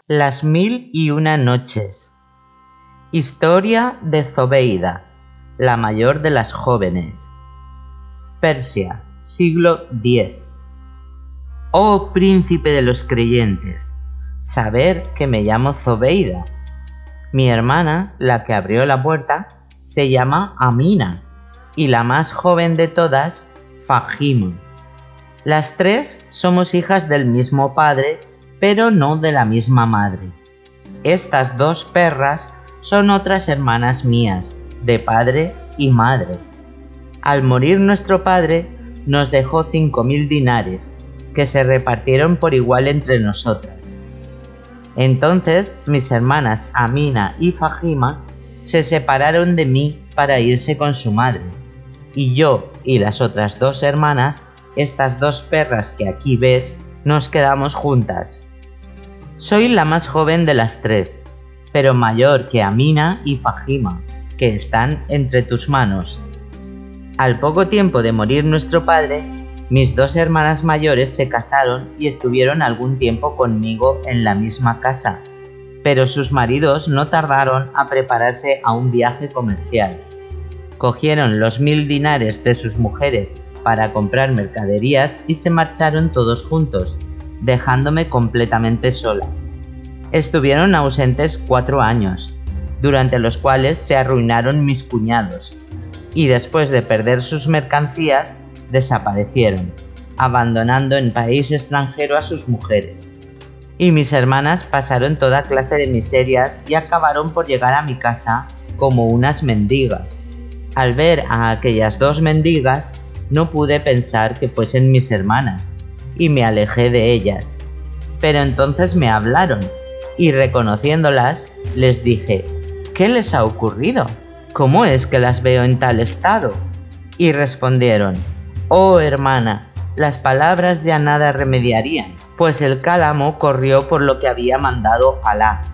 Las 1001 noches. Historia de Zobeida, la mayor de las jóvenes. Persia, siglo X. Oh príncipe de los creyentes, saber que me llamo Zobeida. Mi hermana, la que abrió la puerta, se llama Amina, y la más joven de todas, Fahima. Las tres somos hijas del mismo padre, pero no de la misma madre. Estas dos perras son otras hermanas mías, de padre y madre. Al morir nuestro padre, nos dejó 5000 dinares, que se repartieron por igual entre nosotras. Entonces mis hermanas Amina y Fahima se separaron de mí para irse con su madre, y yo y las otras dos hermanas, estas dos perras que aquí ves, nos quedamos juntas. Soy la más joven de las tres, pero mayor que Amina y Fahima, que están entre tus manos. Al poco tiempo de morir nuestro padre, mis dos hermanas mayores se casaron y estuvieron algún tiempo conmigo en la misma casa, pero sus maridos no tardaron a prepararse a un viaje comercial. Cogieron los 1000 dinares de sus mujeres para comprar mercaderías y se marcharon todos juntos, dejándome completamente sola. Estuvieron ausentes 4 años, durante los cuales se arruinaron mis cuñados, y después de perder sus mercancías, desaparecieron, abandonando en país extranjero a sus mujeres. Y mis hermanas pasaron toda clase de miserias y acabaron por llegar a mi casa como unas mendigas. Al ver a aquellas dos mendigas, no pude pensar que fuesen mis hermanas, y me alejé de ellas. Pero entonces me hablaron, y reconociéndolas, les dije: ¿qué les ha ocurrido? ¿Cómo es que las veo en tal estado? Y respondieron: oh hermana, las palabras ya nada remediarían, pues el cálamo corrió por lo que había mandado Alá.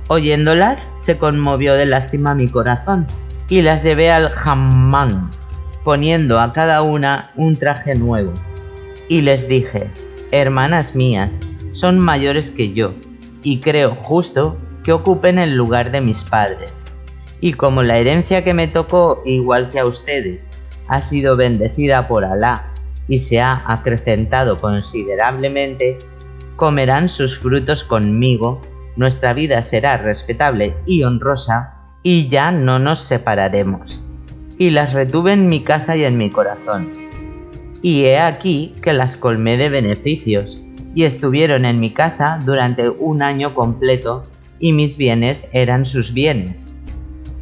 Oyéndolas, se conmovió de lástima mi corazón, y las llevé al hammam, poniendo a cada una un traje nuevo. Y les dije: hermanas mías, son mayores que yo, y creo justo que ocupen el lugar de mis padres. Y como la herencia que me tocó, igual que a ustedes, ha sido bendecida por Alá y se ha acrecentado considerablemente, comerán sus frutos conmigo, nuestra vida será respetable y honrosa, y ya no nos separaremos. Y las retuve en mi casa y en mi corazón. Y he aquí que las colmé de beneficios, y estuvieron en mi casa durante 1 año completo, y mis bienes eran sus bienes.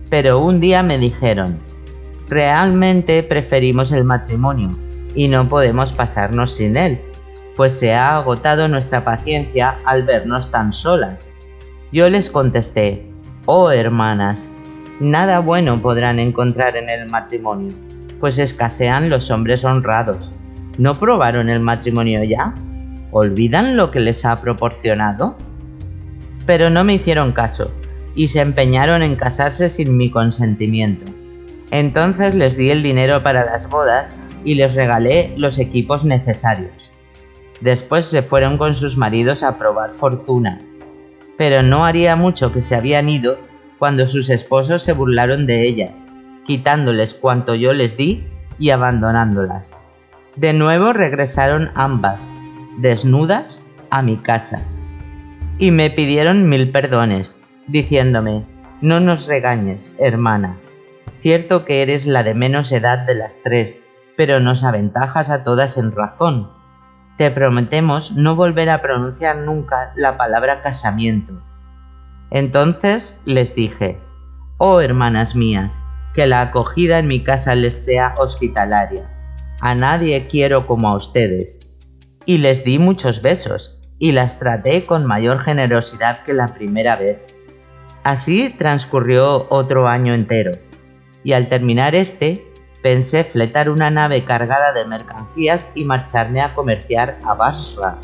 Pero un día me dijeron: realmente preferimos el matrimonio, y no podemos pasarnos sin él, pues se ha agotado nuestra paciencia al vernos tan solas. Yo les contesté: oh hermanas, nada bueno podrán encontrar en el matrimonio, pues escasean los hombres honrados. ¿No probaron el matrimonio ya? ¿Olvidan lo que les ha proporcionado? Pero no me hicieron caso, y se empeñaron en casarse sin mi consentimiento. Entonces les di el dinero para las bodas y les regalé los equipos necesarios. Después se fueron con sus maridos a probar fortuna, pero no haría mucho que se habían ido cuando sus esposos se burlaron de ellas, quitándoles cuanto yo les di y abandonándolas. De nuevo regresaron ambas, desnudas, a mi casa, y me pidieron 1000 perdones, diciéndome: no nos regañes, hermana. Cierto que eres la de menos edad de las tres, pero nos aventajas a todas en razón. Te prometemos no volver a pronunciar nunca la palabra casamiento. Entonces les dije: oh hermanas mías, que la acogida en mi casa les sea hospitalaria. A nadie quiero como a ustedes. Y les di muchos besos, y las traté con mayor generosidad que la primera vez. Así transcurrió otro año entero, y al terminar pensé fletar una nave cargada de mercancías y marcharme a comerciar a Basra.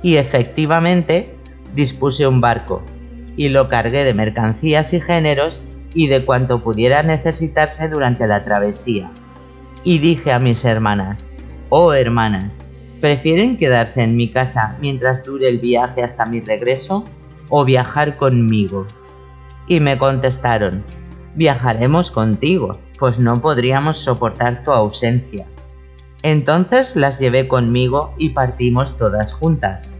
Y efectivamente dispuse un barco, y lo cargué de mercancías y géneros y de cuanto pudiera necesitarse durante la travesía. Y dije a mis hermanas: oh hermanas, ¿prefieren quedarse en mi casa mientras dure el viaje hasta mi regreso? o viajar conmigo? Y me contestaron: viajaremos contigo, pues no podríamos soportar tu ausencia. Entonces las llevé conmigo y partimos todas juntas.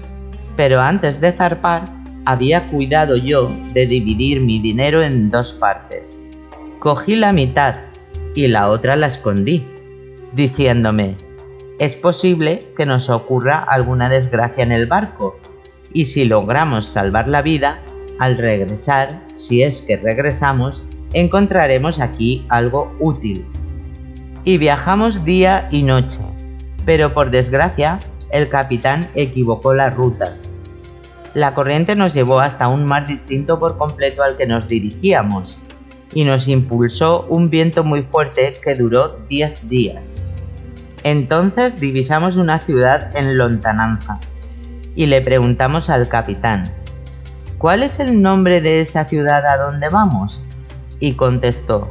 Pero antes de zarpar, había cuidado yo de dividir mi dinero en 2 partes. Cogí la mitad y la otra la escondí, diciéndome: es posible que nos ocurra alguna desgracia en el barco, y si logramos salvar la vida, al regresar, si es que regresamos, encontraremos aquí algo útil. Y viajamos día y noche, pero por desgracia, el capitán equivocó la ruta. La corriente nos llevó hasta un mar distinto por completo al que nos dirigíamos, y nos impulsó un viento muy fuerte que duró 10 días. Entonces divisamos una ciudad en lontananza, y le preguntamos al capitán: ¿cuál es el nombre de esa ciudad a donde vamos? Y contestó: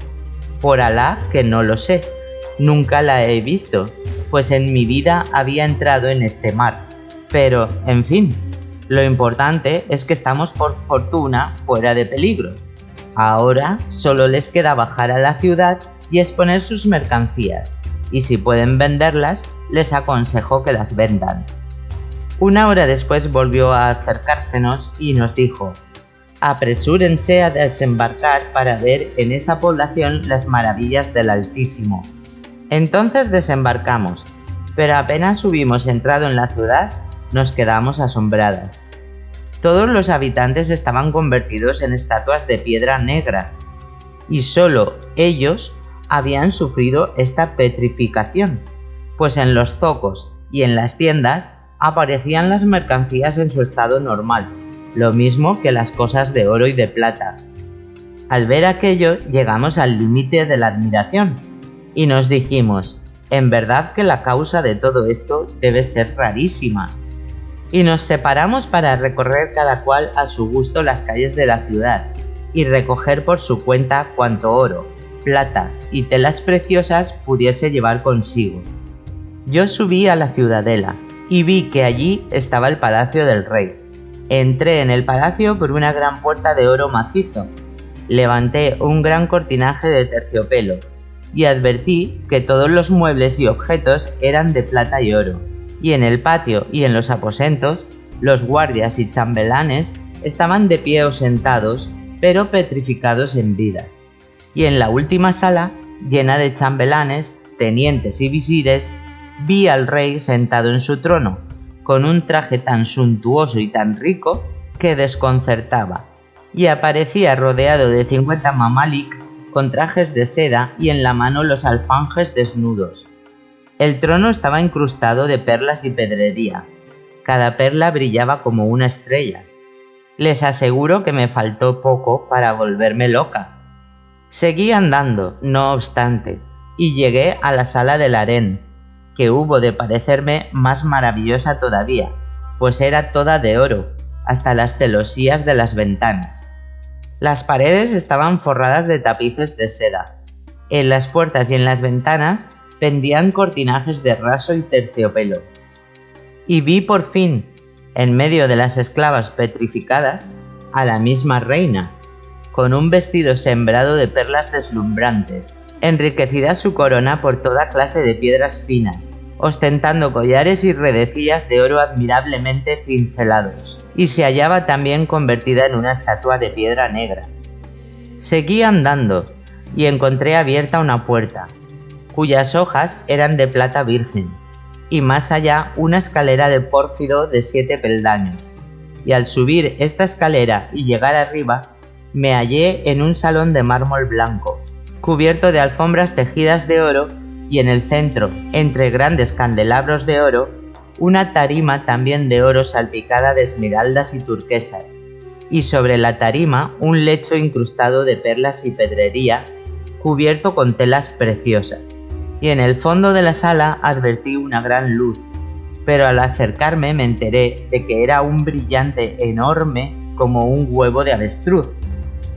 por Alá que no lo sé, nunca la he visto, pues en mi vida había entrado en este mar. Pero, en fin, lo importante es que estamos por fortuna fuera de peligro. Ahora solo les queda bajar a la ciudad y exponer sus mercancías, y si pueden venderlas, les aconsejo que las vendan. Una hora después volvió a acercársenos y nos dijo: apresúrense a desembarcar para ver en esa población las maravillas del Altísimo. Entonces desembarcamos, pero apenas hubimos entrado en la ciudad, nos quedamos asombradas. Todos los habitantes estaban convertidos en estatuas de piedra negra, y solo ellos habían sufrido esta petrificación, pues en los zocos y en las tiendas aparecían las mercancías en su estado normal, lo mismo que las cosas de oro y de plata. Al ver aquello, llegamos al límite de la admiración, y nos dijimos: en verdad que la causa de todo esto debe ser rarísima. Y nos separamos para recorrer cada cual a su gusto las calles de la ciudad y recoger por su cuenta cuanto oro, plata y telas preciosas pudiese llevar consigo. Yo subí a la ciudadela y vi que allí estaba el palacio del rey. Entré en el palacio por una gran puerta de oro macizo, levanté un gran cortinaje de terciopelo y advertí que todos los muebles y objetos eran de plata y oro. Y en el patio y en los aposentos, los guardias y chambelanes estaban de pie o sentados, pero petrificados en vida. Y en la última sala, llena de chambelanes, tenientes y visires, vi al rey sentado en su trono, con un traje tan suntuoso y tan rico que desconcertaba, y aparecía rodeado de 50 mamalik con trajes de seda y en la mano los alfanjes desnudos. El trono estaba incrustado de perlas y pedrería. Cada perla brillaba como una estrella. Les aseguro que me faltó poco para volverme loca. Seguí andando, no obstante, y llegué a la sala del harén, que hubo de parecerme más maravillosa todavía, pues era toda de oro, hasta las celosías de las ventanas. Las paredes estaban forradas de tapices de seda. En las puertas y en las ventanas pendían cortinajes de raso y terciopelo. Y vi por fin, en medio de las esclavas petrificadas, a la misma reina, con un vestido sembrado de perlas deslumbrantes, enriquecida su corona por toda clase de piedras finas, ostentando collares y redecillas de oro admirablemente cincelados, y se hallaba también convertida en una estatua de piedra negra. Seguí andando, y encontré abierta una puerta, cuyas hojas eran de plata virgen, y más allá una escalera de pórfido de 7 peldaños, y al subir esta escalera y llegar arriba, me hallé en un salón de mármol blanco, cubierto de alfombras tejidas de oro, y en el centro, entre grandes candelabros de oro, una tarima también de oro salpicada de esmeraldas y turquesas, y sobre la tarima un lecho incrustado de perlas y pedrería, cubierto con telas preciosas. Y en el fondo de la sala advertí una gran luz, pero al acercarme me enteré de que era un brillante enorme como un huevo de avestruz,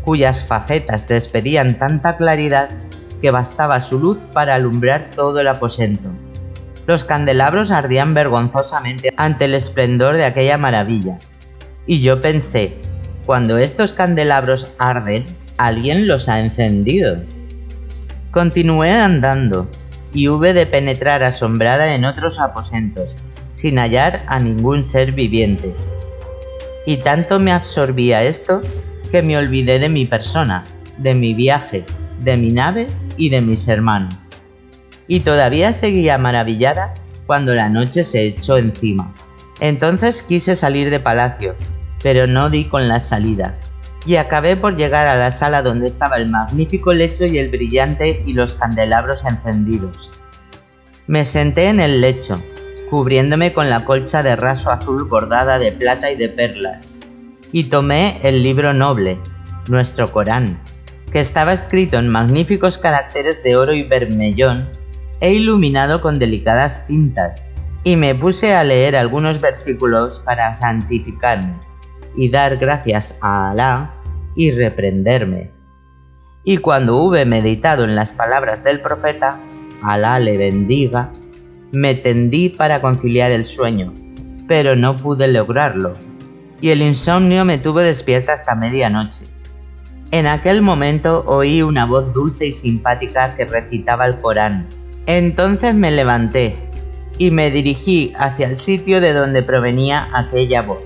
cuyas facetas despedían tanta claridad que bastaba su luz para alumbrar todo el aposento. Los candelabros ardían vergonzosamente ante el esplendor de aquella maravilla, y yo pensé: Cuando estos candelabros arden, alguien los ha encendido. Continué andando y hube de penetrar asombrada en otros aposentos, sin hallar a ningún ser viviente. Y tanto me absorbía esto que me olvidé de mi persona, de mi viaje, de mi nave y de mis hermanos. Y todavía seguía maravillada cuando la noche se echó encima. Entonces quise salir de palacio, pero no di con la salida, y acabé por llegar a la sala donde estaba el magnífico lecho y el brillante y los candelabros encendidos. Me senté en el lecho, cubriéndome con la colcha de raso azul bordada de plata y de perlas, y tomé el libro noble, nuestro Corán, que estaba escrito en magníficos caracteres de oro y bermellón e iluminado con delicadas tintas, y me puse a leer algunos versículos para santificarme y dar gracias a Alá y reprenderme. Y cuando hube meditado en las palabras del profeta, Alá le bendiga, me tendí para conciliar el sueño, pero no pude lograrlo, y el insomnio me tuvo despierta hasta medianoche. En aquel momento oí una voz dulce y simpática que recitaba el Corán. Entonces me levanté y me dirigí hacia el sitio de donde provenía aquella voz,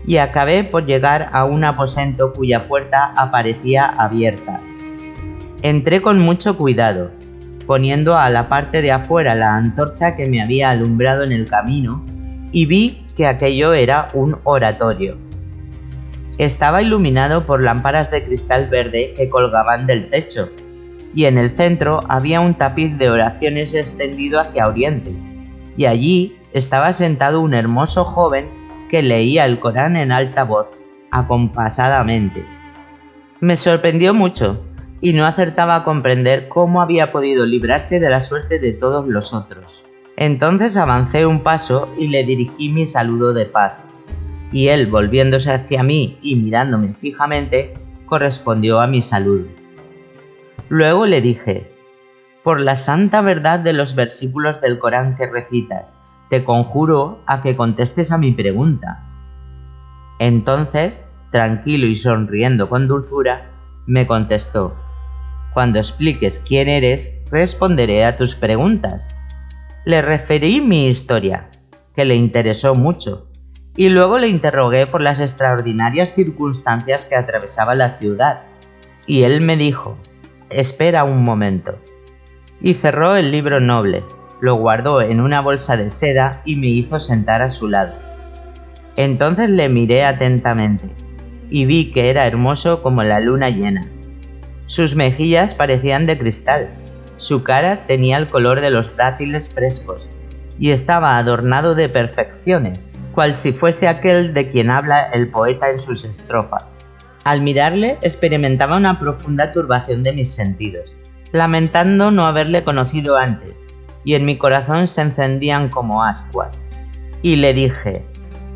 y acabé por llegar a un aposento cuya puerta aparecía abierta. Entré con mucho cuidado, poniendo a la parte de afuera la antorcha que me había alumbrado en el camino, y vi que aquello era un oratorio. Estaba iluminado por lámparas de cristal verde que colgaban del techo, y en el centro había un tapiz de oraciones extendido hacia oriente, y allí estaba sentado un hermoso joven que leía el Corán en alta voz, acompasadamente. Me sorprendió mucho, y no acertaba a comprender cómo había podido librarse de la suerte de todos los otros. Entonces avancé un paso y le dirigí mi saludo de paz, y él, volviéndose hacia mí y mirándome fijamente, correspondió a mi saludo. Luego le dije: por la santa verdad de los versículos del Corán que recitas, te conjuro a que contestes a mi pregunta. Entonces, tranquilo y sonriendo con dulzura, me contestó: cuando expliques quién eres, responderé a tus preguntas. Le referí mi historia, que le interesó mucho, y luego le interrogué por las extraordinarias circunstancias que atravesaba la ciudad, y él me dijo: espera un momento. Y cerró el libro noble, lo guardó en una bolsa de seda y me hizo sentar a su lado. Entonces le miré atentamente, y vi que era hermoso como la luna llena. Sus mejillas parecían de cristal, su cara tenía el color de los dátiles frescos, y estaba adornado de perfecciones, cual si fuese aquel de quien habla el poeta en sus estrofas. Al mirarle experimentaba una profunda turbación de mis sentidos, lamentando no haberle conocido antes, y en mi corazón se encendían como ascuas. Y le dije: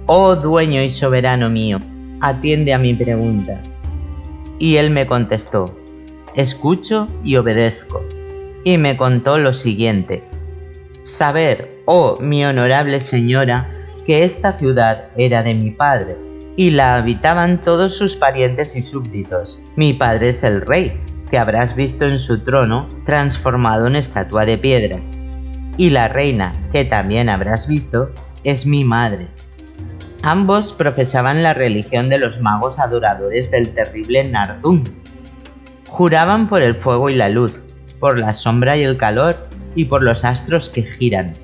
oh dueño y soberano mío, atiende a mi pregunta. Y él me contestó: escucho y obedezco. Y me contó lo siguiente: saber, oh mi honorable señora, que esta ciudad era de mi padre, y la habitaban todos sus parientes y súbditos. Mi padre es el rey, que habrás visto en su trono transformado en estatua de piedra, y la reina, que también habrás visto, es mi madre. Ambos profesaban la religión de los magos adoradores del terrible Nardún. Juraban por el fuego y la luz, por la sombra y el calor, y por los astros que giran.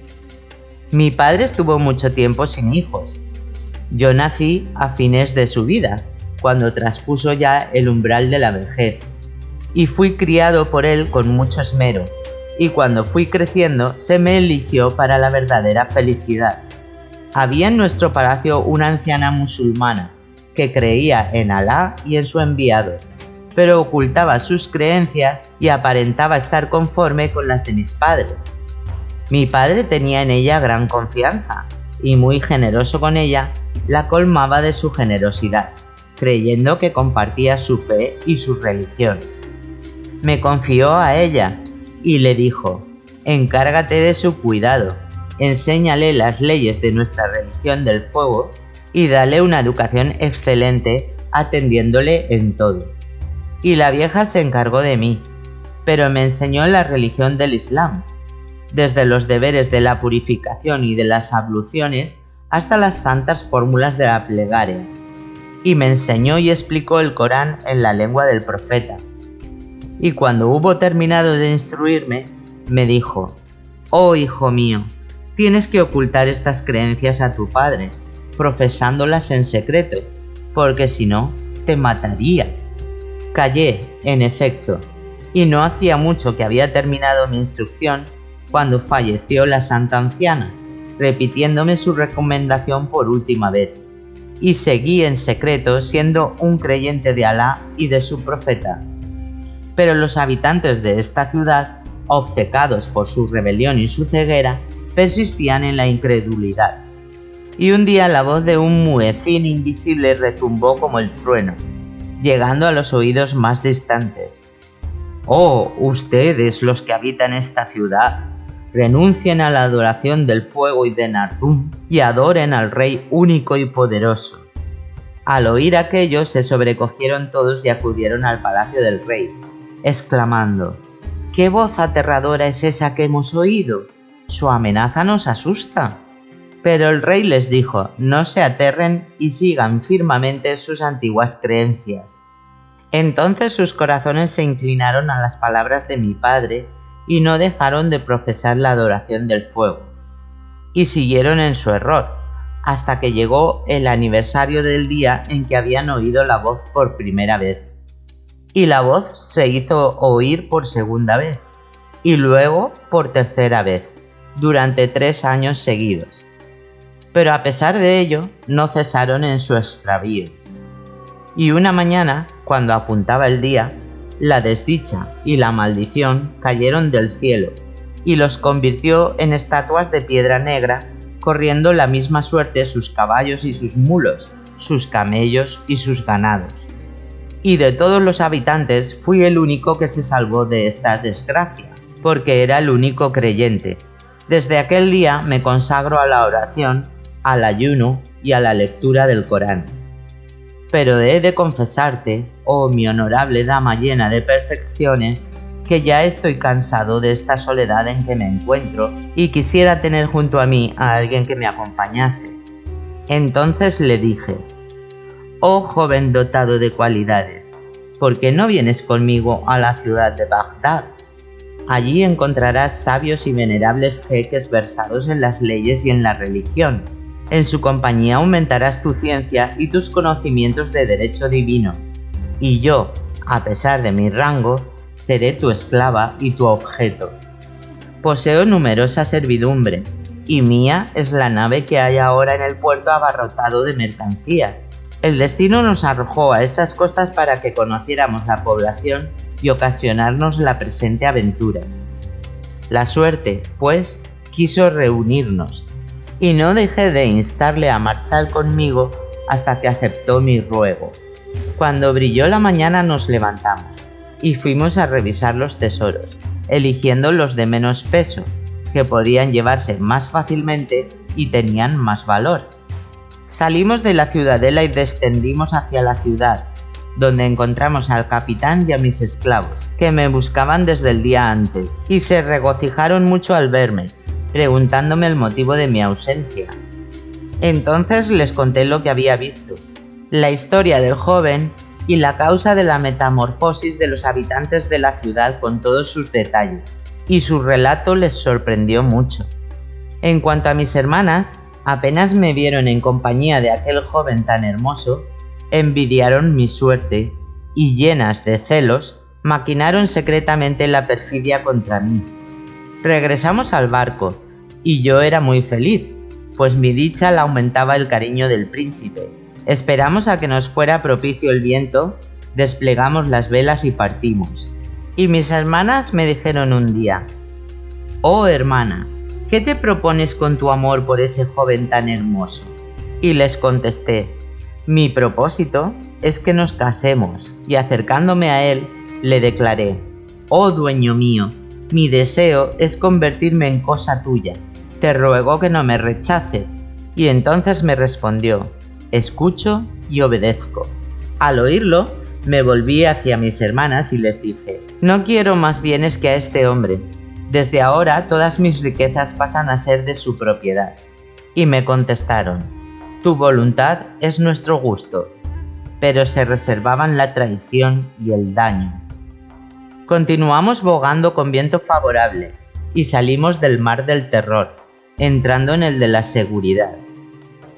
Mi padre estuvo mucho tiempo sin hijos. Yo nací a fines de su vida, cuando traspuso ya el umbral de la vejez, y fui criado por él con mucho esmero, y cuando fui creciendo se me eligió para la verdadera felicidad. Había en nuestro palacio una anciana musulmana, que creía en Alá y en su enviado, pero ocultaba sus creencias y aparentaba estar conforme con las de mis padres. Mi padre tenía en ella gran confianza, y muy generoso con ella, la colmaba de su generosidad, creyendo que compartía su fe y su religión. Me confió a ella y le dijo: encárgate de su cuidado, enséñale las leyes de nuestra religión del fuego y dale una educación excelente atendiéndole en todo. Y la vieja se encargó de mí, pero me enseñó la religión del Islam, desde los deberes de la purificación y de las abluciones hasta las santas fórmulas de la plegaria, y me enseñó y explicó el Corán en la lengua del profeta. Y cuando hubo terminado de instruirme, me dijo: «Oh hijo mío, tienes que ocultar estas creencias a tu padre, profesándolas en secreto, porque si no, te mataría». Callé, en efecto, y no hacía mucho que había terminado mi instrucción cuando falleció la santa anciana, repitiéndome su recomendación por última vez, y seguí en secreto siendo un creyente de Alá y de su profeta. Pero los habitantes de esta ciudad, obcecados por su rebelión y su ceguera, persistían en la incredulidad. Y un día la voz de un muecín invisible retumbó como el trueno, llegando a los oídos más distantes. «Oh, ustedes los que habitan esta ciudad, renuncien a la adoración del fuego y de Nardum y adoren al Rey único y poderoso». Al oír aquello se sobrecogieron todos y acudieron al palacio del rey, exclamando: «¿Qué voz aterradora es esa que hemos oído? Su amenaza nos asusta». Pero el rey les dijo: «No se aterren y sigan firmemente sus antiguas creencias». Entonces sus corazones se inclinaron a las palabras de mi padre y no dejaron de profesar la adoración del fuego. Y siguieron en su error, hasta que llegó el aniversario del día en que habían oído la voz por primera vez. Y la voz se hizo oír por segunda vez, y luego por tercera vez, durante 3 años seguidos. Pero a pesar de ello, no cesaron en su extravío. Y una mañana, cuando apuntaba el día, la desdicha y la maldición cayeron del cielo, y los convirtió en estatuas de piedra negra, corriendo la misma suerte sus caballos y sus mulos, sus camellos y sus ganados. Y de todos los habitantes fui el único que se salvó de esta desgracia, porque era el único creyente. Desde aquel día me consagro a la oración, al ayuno y a la lectura del Corán. Pero he de confesarte, oh mi honorable dama llena de perfecciones, que ya estoy cansado de esta soledad en que me encuentro y quisiera tener junto a mí a alguien que me acompañase. Entonces le dije: «Oh joven dotado de cualidades, ¿por qué no vienes conmigo a la ciudad de Bagdad? Allí encontrarás sabios y venerables jeques versados en las leyes y en la religión. En su compañía aumentarás tu ciencia y tus conocimientos de derecho divino, y yo, a pesar de mi rango, seré tu esclava y tu objeto. Poseo numerosa servidumbre, y mía es la nave que hay ahora en el puerto abarrotado de mercancías. El destino nos arrojó a estas costas para que conociéramos la población y ocasionarnos la presente aventura. La suerte, pues, quiso reunirnos, y no dejé de instarle a marchar conmigo hasta que aceptó mi ruego. Cuando brilló la mañana nos levantamos y fuimos a revisar los tesoros, eligiendo los de menos peso, que podían llevarse más fácilmente y tenían más valor. Salimos de la ciudadela y descendimos hacia la ciudad, donde encontramos al capitán y a mis esclavos, que me buscaban desde el día antes, y se regocijaron mucho al verme, preguntándome el motivo de mi ausencia. Entonces les conté lo que había visto, la historia del joven y la causa de la metamorfosis de los habitantes de la ciudad con todos sus detalles, y su relato les sorprendió mucho. En cuanto a mis hermanas, apenas me vieron en compañía de aquel joven tan hermoso, envidiaron mi suerte y, llenas de celos, maquinaron secretamente la perfidia contra mí. Regresamos al barco, y yo era muy feliz, pues mi dicha la aumentaba el cariño del príncipe. Esperamos a que nos fuera propicio el viento, desplegamos las velas y partimos. Y mis hermanas me dijeron un día: «Oh hermana, ¿qué te propones con tu amor por ese joven tan hermoso?». Y les contesté: «Mi propósito es que nos casemos», y acercándome a él, le declaré: «Oh dueño mío, mi deseo es convertirme en cosa tuya. Te ruego que no me rechaces». Y entonces me respondió: «Escucho y obedezco». Al oírlo, me volví hacia mis hermanas y les dije: no quiero más bienes que a este hombre. Desde ahora todas mis riquezas pasan a ser de su propiedad. Y me contestaron: tu voluntad es nuestro gusto. Pero se reservaban la traición y el daño. Continuamos bogando con viento favorable y salimos del mar del terror, entrando en el de la seguridad.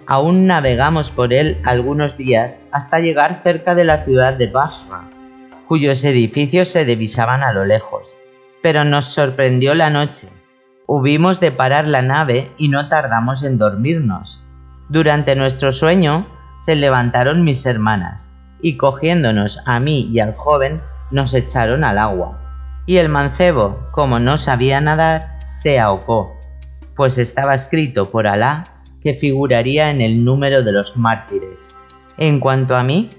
Aún navegamos por él algunos días hasta llegar cerca de la ciudad de Basra, cuyos edificios se divisaban a lo lejos. Pero nos sorprendió la noche. Hubimos de parar la nave y no tardamos en dormirnos. Durante nuestro sueño se levantaron mis hermanas y cogiéndonos a mí y al joven nos echaron al agua. Y el mancebo, como no sabía nadar, se ahogó, pues estaba escrito por Alá que figuraría en el número de los mártires. En cuanto a mí,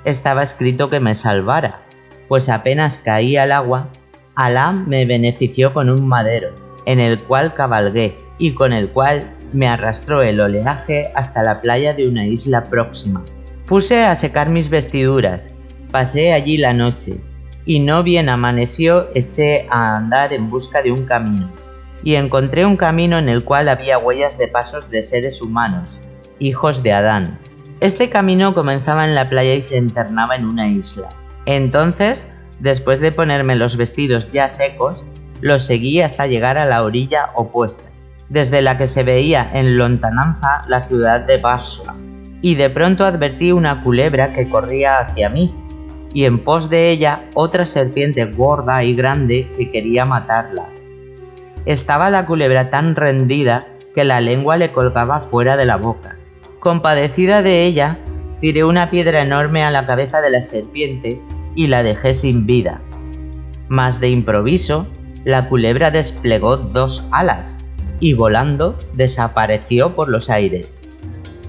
estaba escrito que me salvara, pues apenas caí al agua, Alá me benefició con un madero, en el cual cabalgué y con el cual me arrastró el oleaje hasta la playa de una isla próxima. Puse a secar mis vestiduras, pasé allí la noche, y no bien amaneció eché a andar en busca de un camino, y encontré un camino en el cual había huellas de pasos de seres humanos, hijos de Adán. Este camino comenzaba en la playa y se internaba en una isla. Entonces, después de ponerme los vestidos ya secos, los seguí hasta llegar a la orilla opuesta, desde la que se veía en lontananza la ciudad de Basra, y de pronto advertí una culebra que corría hacia mí, y en pos de ella otra serpiente gorda y grande que quería matarla. Estaba la culebra tan rendida que la lengua le colgaba fuera de la boca. Compadecida de ella, tiré una piedra enorme a la cabeza de la serpiente y la dejé sin vida. Mas de improviso, la culebra desplegó 2 alas y volando desapareció por los aires.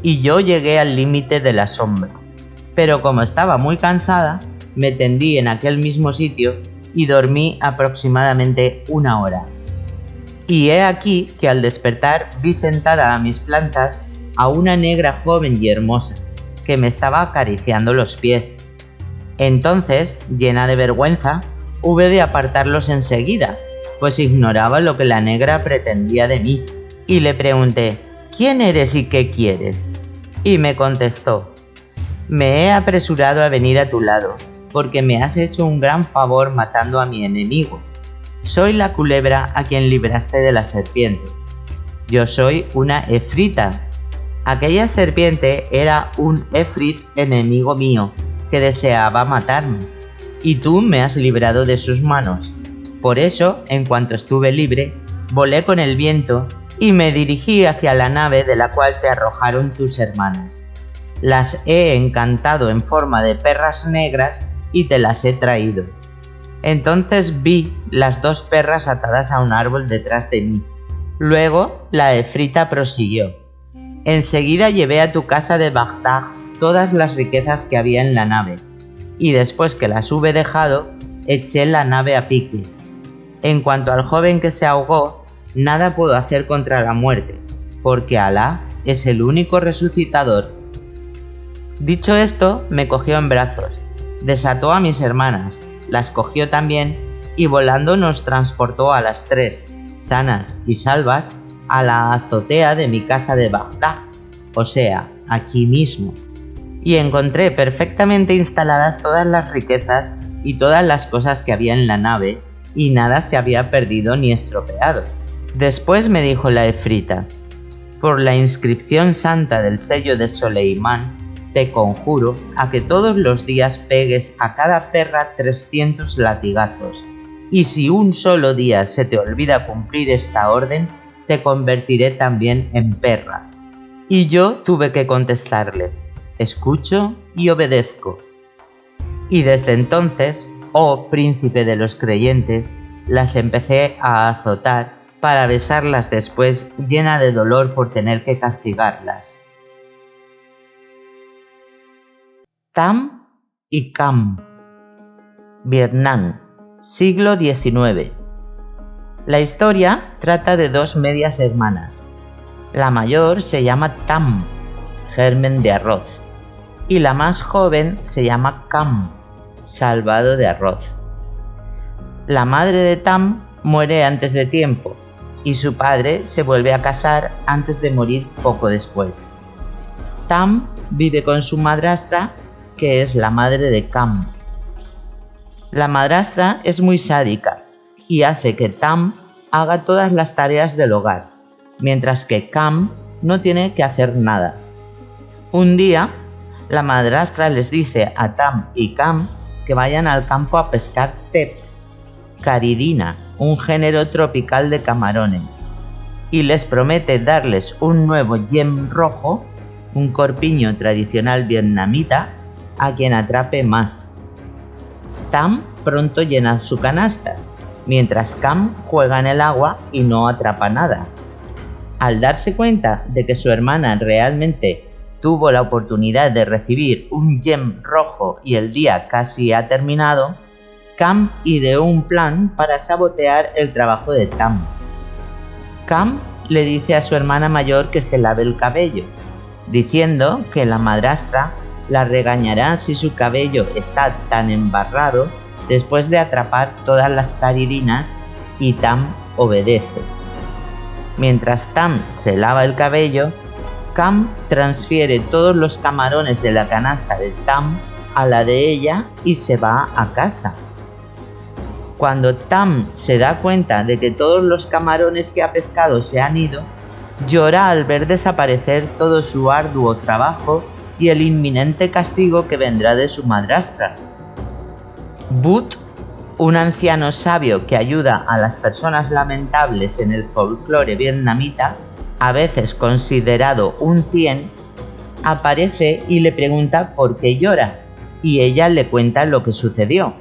Y yo llegué al límite del asombro. Pero como estaba muy cansada, me tendí en aquel mismo sitio y dormí aproximadamente 1 hora. Y he aquí que al despertar vi sentada a mis plantas a una negra joven y hermosa, que me estaba acariciando los pies. Entonces, llena de vergüenza, hube de apartarlos enseguida, pues ignoraba lo que la negra pretendía de mí, y le pregunté: ¿quién eres y qué quieres? Y me contestó: me he apresurado a venir a tu lado, porque me has hecho un gran favor matando a mi enemigo. Soy la culebra a quien libraste de la serpiente. Yo soy una efrita. Aquella serpiente era un efrit enemigo mío, que deseaba matarme, y tú me has librado de sus manos. Por eso, en cuanto estuve libre, volé con el viento y me dirigí hacia la nave de la cual te arrojaron tus hermanas. Las he encantado en forma de perras negras y te las he traído. Entonces vi las 2 perras atadas a un árbol detrás de mí. Luego la efrita prosiguió: enseguida llevé a tu casa de Bagdad todas las riquezas que había en la nave, y después que las hube dejado, eché la nave a pique. En cuanto al joven que se ahogó, nada puedo hacer contra la muerte, porque Alá es el único resucitador. Dicho esto, me cogió en brazos, desató a mis hermanas, las cogió también, y volando nos transportó a las 3, sanas y salvas, a la azotea de mi casa de Bagdad, o sea, aquí mismo. Y encontré perfectamente instaladas todas las riquezas y todas las cosas que había en la nave, y nada se había perdido ni estropeado. Después me dijo la efrita: por la inscripción santa del sello de Soleimán, te conjuro a que todos los días pegues a cada perra 300 latigazos, y si un solo día se te olvida cumplir esta orden, te convertiré también en perra. Y yo tuve que contestarle: escucho y obedezco. Y desde entonces, oh príncipe de los creyentes, las empecé a azotar para besarlas después, llena de dolor por tener que castigarlas. Tam y Cam, Vietnam, siglo XIX. La historia trata de 2 medias hermanas. La mayor se llama Tam, germen de arroz, y la más joven se llama Cam, salvado de arroz. La madre de Tam muere antes de tiempo y su padre se vuelve a casar antes de morir poco después. Tam vive con su madrastra, que es la madre de Cam. La madrastra es muy sádica y hace que Tam haga todas las tareas del hogar, mientras que Cam no tiene que hacer nada. Un día, la madrastra les dice a Tam y Cam que vayan al campo a pescar tep, caridina, un género tropical de camarones, y les promete darles un nuevo yem rojo, un corpiño tradicional vietnamita, a quien atrape más. Tam pronto llena su canasta, mientras Cam juega en el agua y no atrapa nada. Al darse cuenta de que su hermana realmente tuvo la oportunidad de recibir un yem rojo y el día casi ha terminado, Cam ideó un plan para sabotear el trabajo de Tam. Cam le dice a su hermana mayor que se lave el cabello, diciendo que la madrastra la regañará si su cabello está tan embarrado después de atrapar todas las caridinas, y Tam obedece. Mientras Tam se lava el cabello, Cam transfiere todos los camarones de la canasta de Tam a la de ella y se va a casa. Cuando Tam se da cuenta de que todos los camarones que ha pescado se han ido, llora al ver desaparecer todo su arduo trabajo y el inminente castigo que vendrá de su madrastra. But, un anciano sabio que ayuda a las personas lamentables en el folclore vietnamita, a veces considerado un tien, aparece y le pregunta por qué llora, y ella le cuenta lo que sucedió.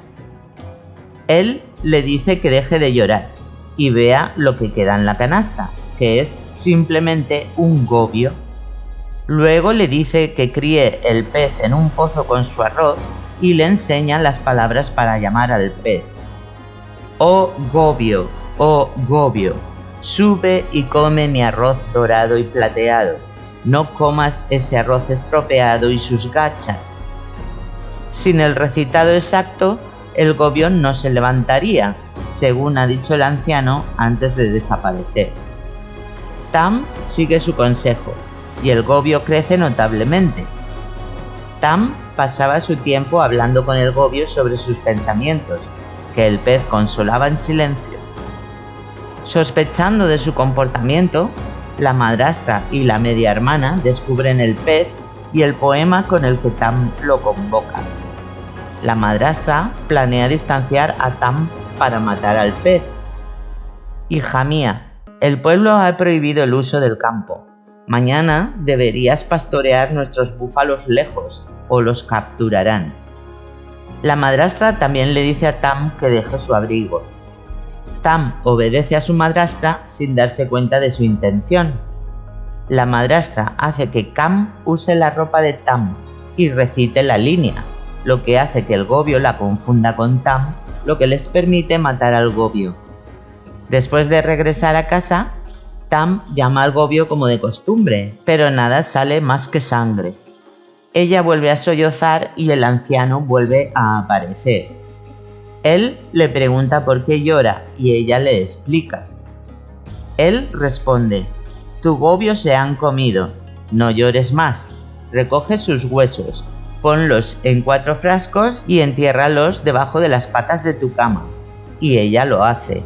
Él le dice que deje de llorar y vea lo que queda en la canasta, que es simplemente un gobio. Luego le dice que críe el pez en un pozo con su arroz y le enseña las palabras para llamar al pez. Oh gobio, sube y come mi arroz dorado y plateado. No comas ese arroz estropeado y sus gachas. Sin el recitado exacto, el gobio no se levantaría, según ha dicho el anciano antes de desaparecer. Tam sigue su consejo y el gobio crece notablemente. Tam pasaba su tiempo hablando con el gobio sobre sus pensamientos, que el pez consolaba en silencio. Sospechando de su comportamiento, la madrastra y la media hermana descubren el pez y el poema con el que Tam lo convoca. La madrastra planea distanciar a Tam para matar al pez. Hija mía, el pueblo ha prohibido el uso del campo. Mañana deberías pastorear nuestros búfalos lejos o los capturarán. La madrastra también le dice a Tam que deje su abrigo. Tam obedece a su madrastra sin darse cuenta de su intención. La madrastra hace que Cam use la ropa de Tam y recite la línea, lo que hace que el gobio la confunda con Tam, lo que les permite matar al gobio. Después de regresar a casa, Tam llama al gobio como de costumbre, pero nada sale más que sangre. Ella vuelve a sollozar y el anciano vuelve a aparecer. Él le pregunta por qué llora y ella le explica. Él responde: tu gobio se han comido, no llores más, recoge sus huesos, ponlos en 4 frascos y entiérralos debajo de las patas de tu cama. Y ella lo hace.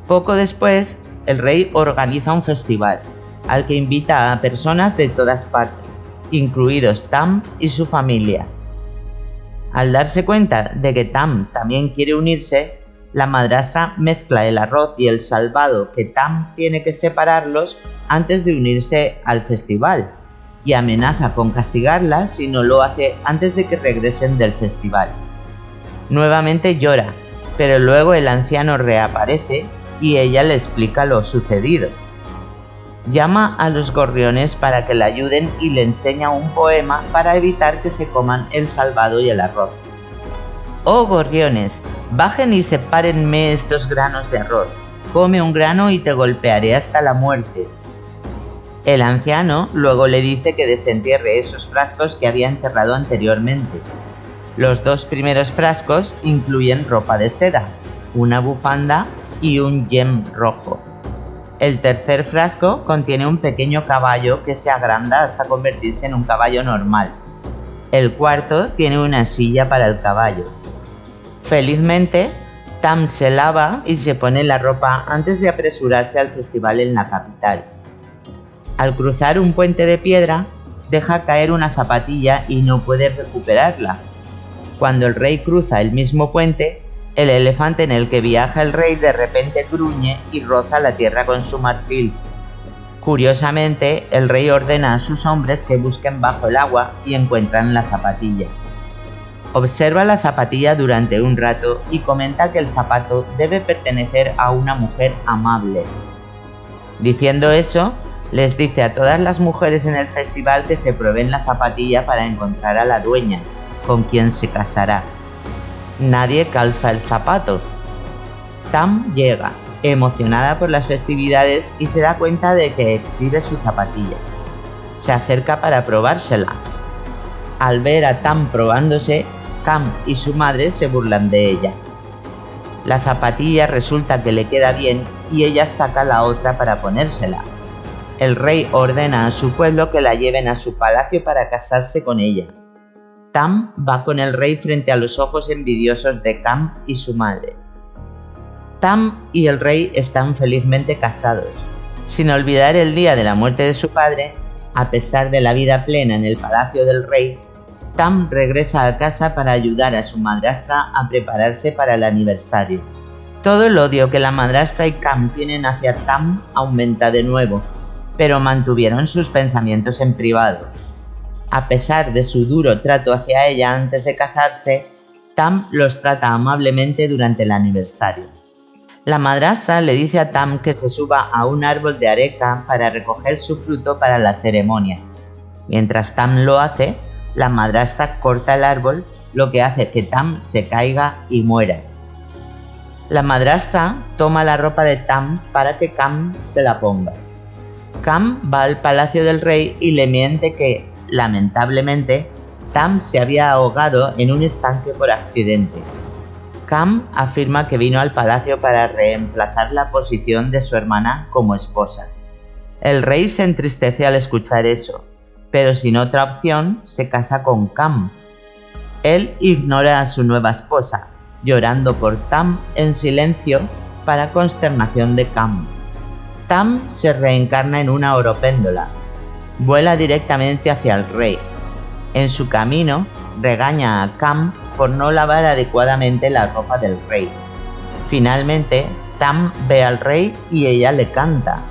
Poco después, el rey organiza un festival, al que invita a personas de todas partes, incluidos Tam y su familia. Al darse cuenta de que Tam también quiere unirse, la madrastra mezcla el arroz y el salvado que Tam tiene que separarlos antes de unirse al festival, y amenaza con castigarla si no lo hace antes de que regresen del festival. Nuevamente llora, pero luego el anciano reaparece y ella le explica lo sucedido. Llama a los gorriones para que la ayuden y le enseña un poema para evitar que se coman el salvado y el arroz. Oh gorriones, bajen y sepárenme estos granos de arroz. Come un grano y te golpearé hasta la muerte. El anciano luego le dice que desentierre esos frascos que había enterrado anteriormente. Los 2 primeros frascos incluyen ropa de seda, una bufanda y un yem rojo. El tercer frasco contiene un pequeño caballo que se agranda hasta convertirse en un caballo normal. El cuarto tiene una silla para el caballo. Felizmente, Tam se lava y se pone la ropa antes de apresurarse al festival en la capital. Al cruzar un puente de piedra, deja caer una zapatilla y no puede recuperarla. Cuando el rey cruza el mismo puente, el elefante en el que viaja el rey de repente gruñe y roza la tierra con su marfil. Curiosamente, el rey ordena a sus hombres que busquen bajo el agua y encuentran la zapatilla. Observa la zapatilla durante un rato y comenta que el zapato debe pertenecer a una mujer amable. Diciendo eso, les dice a todas las mujeres en el festival que se prueben la zapatilla para encontrar a la dueña, con quien se casará. Nadie calza el zapato. Tam llega, emocionada por las festividades, y se da cuenta de que exhibe su zapatilla. Se acerca para probársela. Al ver a Tam probándose, Cam y su madre se burlan de ella. La zapatilla resulta que le queda bien y ella saca la otra para ponérsela. El rey ordena a su pueblo que la lleven a su palacio para casarse con ella. Tam va con el rey frente a los ojos envidiosos de Cam y su madre. Tam y el rey están felizmente casados. Sin olvidar el día de la muerte de su padre, a pesar de la vida plena en el palacio del rey, Tam regresa a casa para ayudar a su madrastra a prepararse para el aniversario. Todo el odio que la madrastra y Cam tienen hacia Tam aumenta de nuevo, pero mantuvieron sus pensamientos en privado. A pesar de su duro trato hacia ella antes de casarse, Tam los trata amablemente durante el aniversario. La madrastra le dice a Tam que se suba a un árbol de areca para recoger su fruto para la ceremonia. Mientras Tam lo hace, la madrastra corta el árbol, lo que hace que Tam se caiga y muera. La madrastra toma la ropa de Tam para que Cam se la ponga. Cam va al palacio del rey y le miente que, lamentablemente, Tam se había ahogado en un estanque por accidente. Cam afirma que vino al palacio para reemplazar la posición de su hermana como esposa. El rey se entristece al escuchar eso, pero sin otra opción se casa con Cam. Él ignora a su nueva esposa, llorando por Tam en silencio para consternación de Cam. Tam se reencarna en una oropéndola. Vuela directamente hacia el rey. En su camino, regaña a Cam por no lavar adecuadamente la ropa del rey. Finalmente, Tam ve al rey y ella le canta.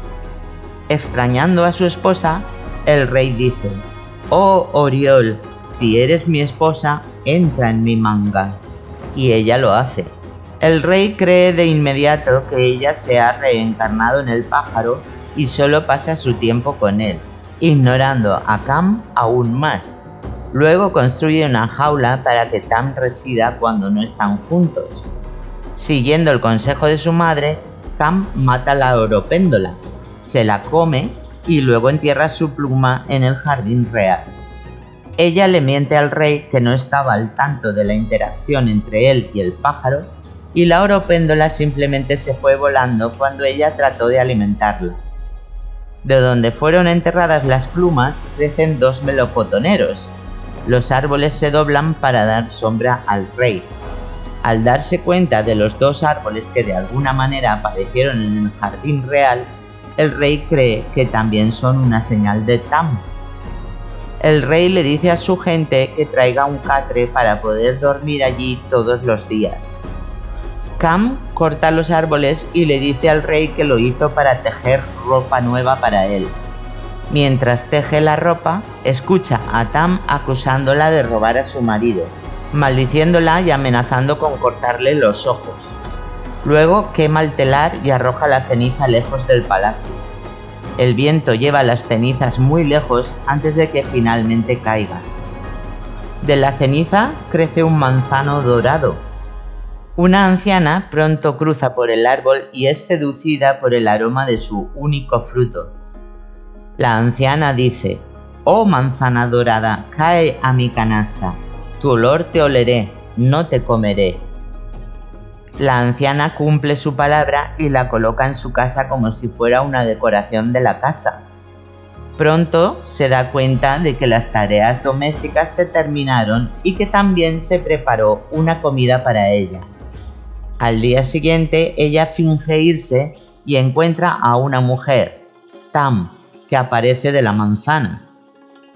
Extrañando a su esposa, el rey dice: «Oh Oriol, si eres mi esposa, entra en mi manga». Y ella lo hace. El rey cree de inmediato que ella se ha reencarnado en el pájaro y solo pasa su tiempo con él, ignorando a Cam aún más. Luego construye una jaula para que Tam resida cuando no están juntos. Siguiendo el consejo de su madre, Cam mata a la oropéndola, se la come y luego entierra su pluma en el jardín real. Ella le miente al rey que no estaba al tanto de la interacción entre él y el pájaro, y la oropéndola simplemente se fue volando cuando ella trató de alimentarla. De donde fueron enterradas las plumas crecen 2 melocotoneros. Los árboles se doblan para dar sombra al rey. Al darse cuenta de los 2 árboles que de alguna manera aparecieron en el jardín real, el rey cree que también son una señal de Tam. El rey le dice a su gente que traiga un catre para poder dormir allí todos los días. Cam corta los árboles y le dice al rey que lo hizo para tejer ropa nueva para él. Mientras teje la ropa, escucha a Tam acusándola de robar a su marido, maldiciéndola y amenazando con cortarle los ojos. Luego quema el telar y arroja la ceniza lejos del palacio. El viento lleva las cenizas muy lejos antes de que finalmente caigan. De la ceniza crece un manzano dorado. Una anciana pronto cruza por el árbol y es seducida por el aroma de su único fruto. La anciana dice: «Oh manzana dorada, cae a mi canasta. Tu olor te oleré, no te comeré». La anciana cumple su palabra y la coloca en su casa como si fuera una decoración de la casa. Pronto se da cuenta de que las tareas domésticas se terminaron y que también se preparó una comida para ella. Al día siguiente, ella finge irse y encuentra a una mujer, Tam, que aparece de la manzana.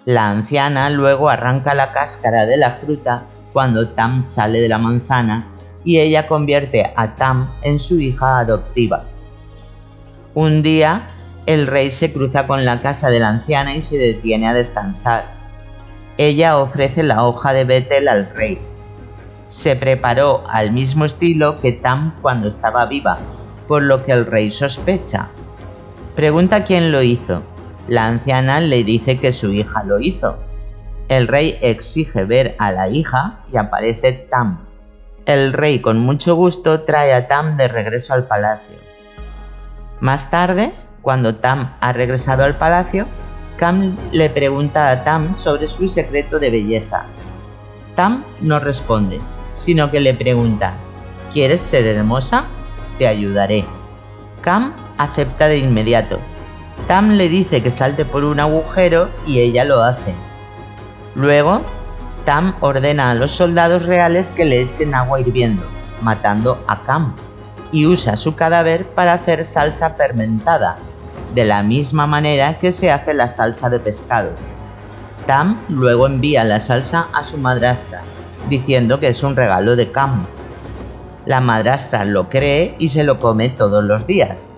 La anciana luego arranca la cáscara de la fruta cuando Tam sale de la manzana y ella convierte a Tam en su hija adoptiva. Un día, el rey se cruza con la casa de la anciana y se detiene a descansar. Ella ofrece la hoja de betel al rey. Se preparó al mismo estilo que Tam cuando estaba viva, por lo que el rey sospecha. Pregunta quién lo hizo. La anciana le dice que su hija lo hizo. El rey exige ver a la hija y aparece Tam. El rey con mucho gusto trae a Tam de regreso al palacio. Más tarde, cuando Tam ha regresado al palacio, Cam le pregunta a Tam sobre su secreto de belleza. Tam no responde, sino que le pregunta: ¿quieres ser hermosa? Te ayudaré. Cam acepta de inmediato. Tam le dice que salte por un agujero y ella lo hace. Luego, Tam ordena a los soldados reales que le echen agua hirviendo, matando a Cam, y usa su cadáver para hacer salsa fermentada, de la misma manera que se hace la salsa de pescado. Tam luego envía la salsa a su madrastra, diciendo que es un regalo de Cam. La madrastra lo cree y se lo come todos los días.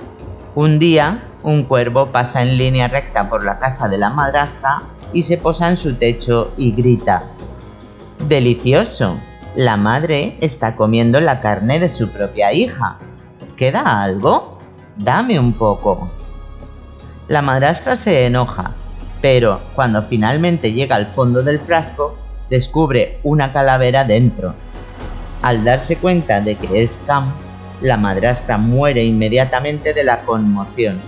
Un día, un cuervo pasa en línea recta por la casa de la madrastra y se posa en su techo y grita: ¡delicioso! La madre está comiendo la carne de su propia hija. ¿Queda algo? Dame un poco. La madrastra se enoja, pero cuando finalmente llega al fondo del frasco, descubre una calavera dentro. Al darse cuenta de que es Cam, la madrastra muere inmediatamente de la conmoción.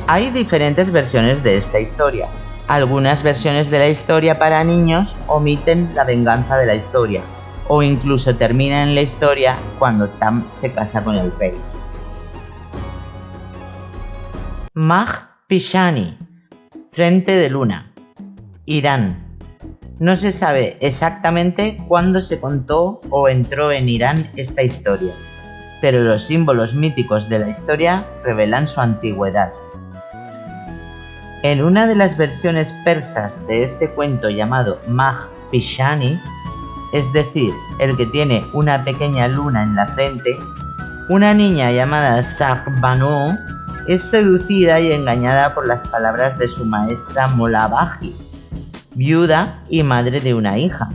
Hay diferentes versiones de esta historia. Algunas versiones de la historia para niños omiten la venganza de la historia, o incluso terminan la historia cuando Tam se casa con el rey. Magh-Pishani, Frente de Luna, Irán. No se sabe exactamente cuándo se contó o entró en Irán esta historia, pero los símbolos míticos de la historia revelan su antigüedad. En una de las versiones persas de este cuento llamado Magh-Pishani, es decir, el que tiene una pequeña luna en la frente, una niña llamada Shahrbanu es seducida y engañada por las palabras de su maestra Molavaji, viuda y madre de una hija,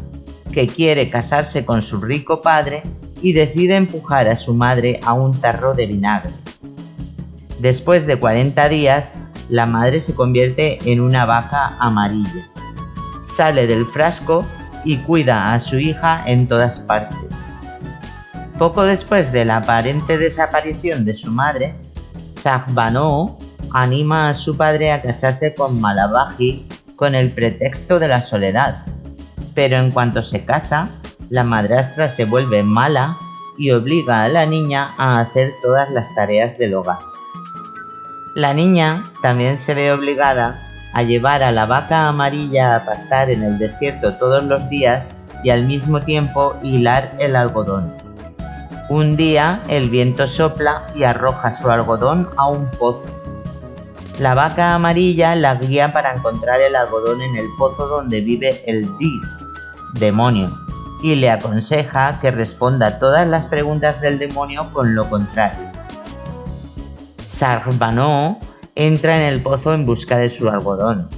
que quiere casarse con su rico padre y decide empujar a su madre a un tarro de vinagre. Después de 40 días, la madre se convierte en una vaca amarilla. Sale del frasco y cuida a su hija en todas partes. Poco después de la aparente desaparición de su madre, Shahrbanu anima a su padre a casarse con Molavaji con el pretexto de la soledad. Pero en cuanto se casa, la madrastra se vuelve mala y obliga a la niña a hacer todas las tareas del hogar. La niña también se ve obligada a llevar a la vaca amarilla a pastar en el desierto todos los días y al mismo tiempo hilar el algodón. Un día el viento sopla y arroja su algodón a un pozo. La vaca amarilla la guía para encontrar el algodón en el pozo donde vive el Dib, demonio, y le aconseja que responda todas las preguntas del demonio con lo contrario. Shahrbanu entra en el pozo en busca de su algodón.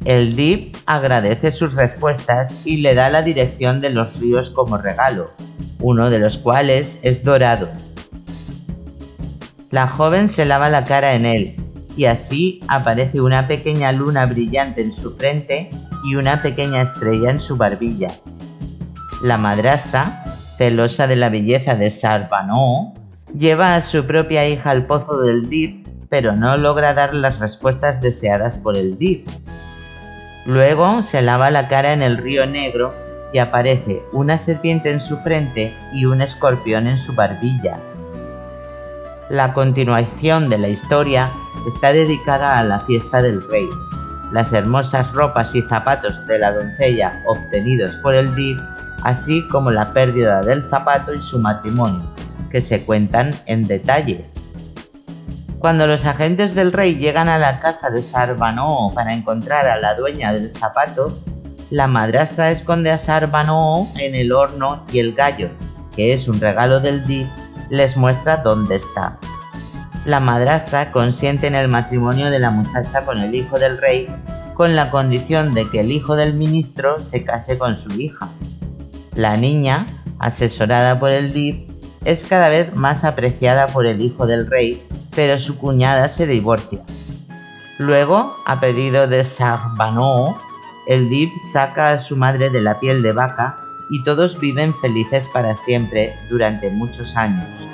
El Dib agradece sus respuestas y le da la dirección de los ríos como regalo, uno de los cuales es dorado. La joven se lava la cara en él, y así aparece una pequeña luna brillante en su frente y una pequeña estrella en su barbilla. La madrastra, celosa de la belleza de Shahrbanu, lleva a su propia hija al pozo del Dib, pero no logra dar las respuestas deseadas por el Dip. Luego se lava la cara en el río Negro y aparece una serpiente en su frente y un escorpión en su barbilla. La continuación de la historia está dedicada a la fiesta del rey. Las hermosas ropas y zapatos de la doncella obtenidos por el Dip, así como la pérdida del zapato y su matrimonio, que se cuentan en detalle. Cuando los agentes del rey llegan a la casa de Sarbano para encontrar a la dueña del zapato, la madrastra esconde a Sarbano en el horno y el gallo, que es un regalo del Dip, les muestra dónde está. La madrastra consiente en el matrimonio de la muchacha con el hijo del rey, con la condición de que el hijo del ministro se case con su hija. La niña, asesorada por el Dip, es cada vez más apreciada por el hijo del rey, pero su cuñada se divorcia. Luego, a pedido de Sarbano, el Dip saca a su madre de la piel de vaca y todos viven felices para siempre durante muchos años.